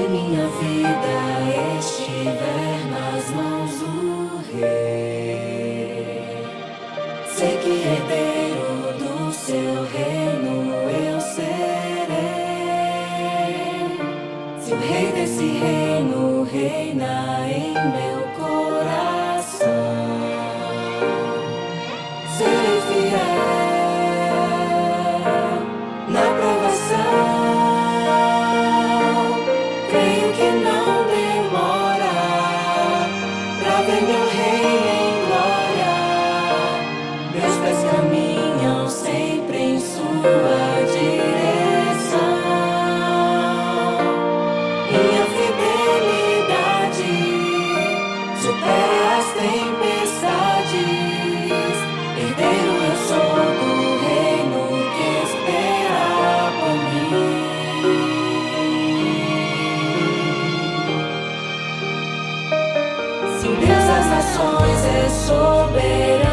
minha vida estiver nas mãos do Rei, sei que herdeiro do seu reino eu serei. Se o Rei desse reino reina em meu coração, serei fiel na provação. Creio que não demora pra ver meu Rei em glória. Meus pés caminham sempre em sua direção. Minha fidelidade supera as tempestades. Herdeiro eu sou do reino que espera por mim. Se Deus das nações é soberano,